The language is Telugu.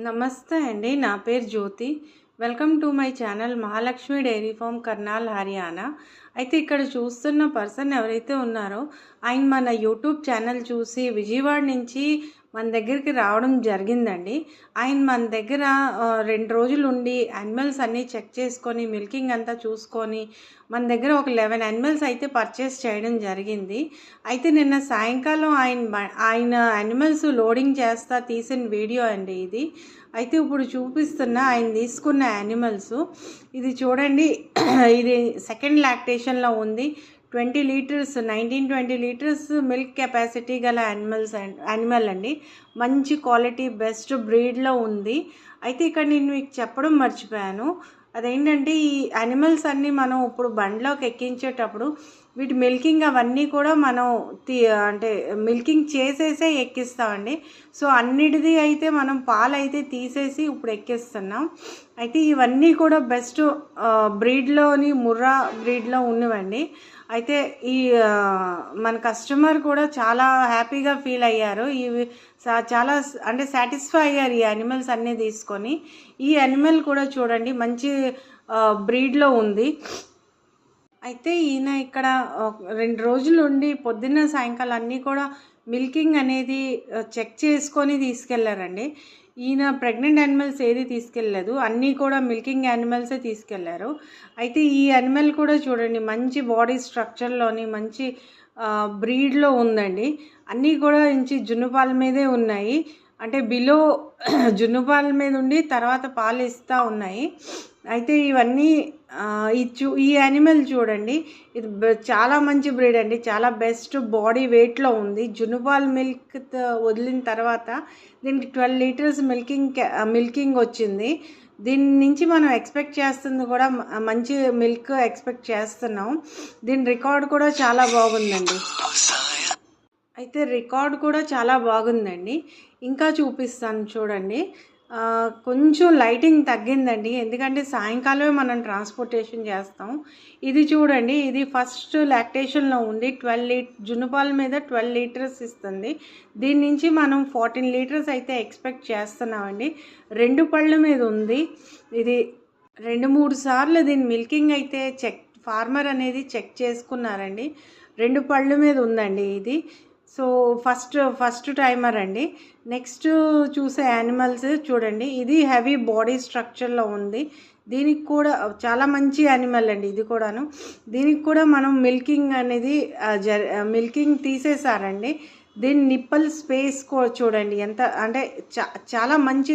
నమస్తే అండి. నా పేరు Jyothi. Welcome to my channel Mahalakshmi dairy farm Karnal Haryana. అయితే ఇక్కడ చూస్తున్న పర్సన్ ఎవరైతే ఉన్నారో ఆయన మన యూట్యూబ్ ఛానల్ చూసి విజయవాడ నుంచి మన దగ్గరికి రావడం జరిగిందండి. ఆయన మన దగ్గర 2 రోజులు ఉండి యానిమల్స్ అన్నీ చెక్ చేసుకొని మిల్కింగ్ అంతా చూసుకొని మన దగ్గర ఒక 11 యానిమల్స్ అయితే పర్చేస్ చేయడం జరిగింది. అయితే నిన్న సాయంకాలం ఆయన యానిమల్స్ లోడింగ్ చేస్తా తీసిన వీడియో అండి ఇది. అయితే ఇప్పుడు చూపిస్తున్న ఆయన తీసుకున్న యానిమల్స్ ఇది చూడండి. ఇది సెకండ్ లాక్టేషన్లో ఉంది. 20 లీటర్స్ 19-20 లీటర్స్ మిల్క్ కెపాసిటీ గల యానిమల్ అండి. మంచి క్వాలిటీ బెస్ట్ బ్రీడ్లో ఉంది. అయితే ఇక్కడ నేను మీకు చెప్పడం మర్చిపోయాను. అదేంటంటే ఈ యానిమల్స్ అన్నీ మనం ఇప్పుడు బండ్లోకి ఎక్కించేటప్పుడు వీటి మిల్కింగ్ అవన్నీ కూడా మనం అంటే మిల్కింగ్ చేసేసే ఎక్కిస్తామండి. సో అన్నిటిది అయితే మనం పాలు అయితే తీసేసి ఇప్పుడు ఎక్కిస్తున్నాం. అయితే ఇవన్నీ కూడా బెస్ట్ బ్రీడ్లోని ముర్రా బ్రీడ్లో ఉన్నవండి. అయితే ఈ మన కస్టమర్ కూడా చాలా హ్యాపీగా ఫీల్ అయ్యారు. ఇవి చాలా అంటే సాటిస్ఫై అయ్యారు ఈ యానిమల్స్ అన్నీ తీసుకొని. ఈ యానిమల్ కూడా చూడండి మంచి బ్రీడ్లో ఉంది. అయితే ఈయన ఇక్కడ 2 రోజులు ఉండి పొద్దున్న సాయంకాలం అన్నీ కూడా మిల్కింగ్ అనేది చెక్ చేసుకొని తీసుకెళ్లారండి. ఈయన ప్రెగ్నెంట్ యానిమల్స్ ఏది తీసుకెళ్ళలేదు, అన్నీ కూడా మిల్కింగ్ యానిమల్సే తీసుకెళ్లారు. అయితే ఈ యానిమల్ కూడా చూడండి మంచి బాడీ స్ట్రక్చర్లోని మంచి బ్రీడ్లో ఉందండి. అన్నీ కూడా ఇంచి జున్నుపాల మీదే ఉన్నాయి. అంటే బిలో జున్నుపాల మీద ఉండి తర్వాత పాలు ఇస్తూ ఉన్నాయి. అయితే ఇవన్నీ ఈ యానిమల్ చూడండి, ఇది చాలా మంచి బ్రీడ్ అండి. చాలా బెస్ట్ బాడీ వెయిట్లో ఉంది. జున్నుపాల్ మిల్క్ వదిలిన తర్వాత దీనికి 12 లీటర్స్ మిల్కింగ్ వచ్చింది. దీని నుంచి మనం ఎక్స్పెక్ట్ చేస్తుంది కూడా మంచి మిల్క్ ఎక్స్పెక్ట్ చేస్తున్నాం. దీని రికార్డ్ కూడా చాలా బాగుందండి. అయితే రికార్డ్ కూడా చాలా బాగుందండి. ఇంకా చూపిస్తాను చూడండి. కొంచెం లైటింగ్ తగ్గిందండి, ఎందుకంటే సాయంకాలమే మనం ట్రాన్స్పోర్టేషన్ చేస్తాం. ఇది చూడండి, ఇది ఫస్ట్ లాక్టేషన్లో ఉంది. జున్నుపాల మీద 12 లీటర్స్ ఇస్తుంది. దీని నుంచి మనం 14 లీటర్స్ అయితే ఎక్స్పెక్ట్ చేస్తున్నామండి. 2 పళ్ళ మీద ఉంది. ఇది 2-3 సార్లు దీని మిల్కింగ్ అయితే ఫార్మర్ అనేది చెక్ చేసుకున్నారండి. 2 పళ్ళ మీద ఉందండి ఇది. సో ఫస్ట్ టైమర్ అండి. నెక్స్ట్ చూసే యానిమల్స్ చూడండి, ఇది హెవీ బాడీ స్ట్రక్చర్లో ఉంది. దీనికి కూడా చాలా మంచి యానిమల్ అండి ఇది కూడాను. దీనికి కూడా మనం మిల్కింగ్ అనేది మిల్కింగ్ తీసేసారండి. దీని నిప్పల్ స్పేస్ చూడండి ఎంత అంటే చాలా మంచి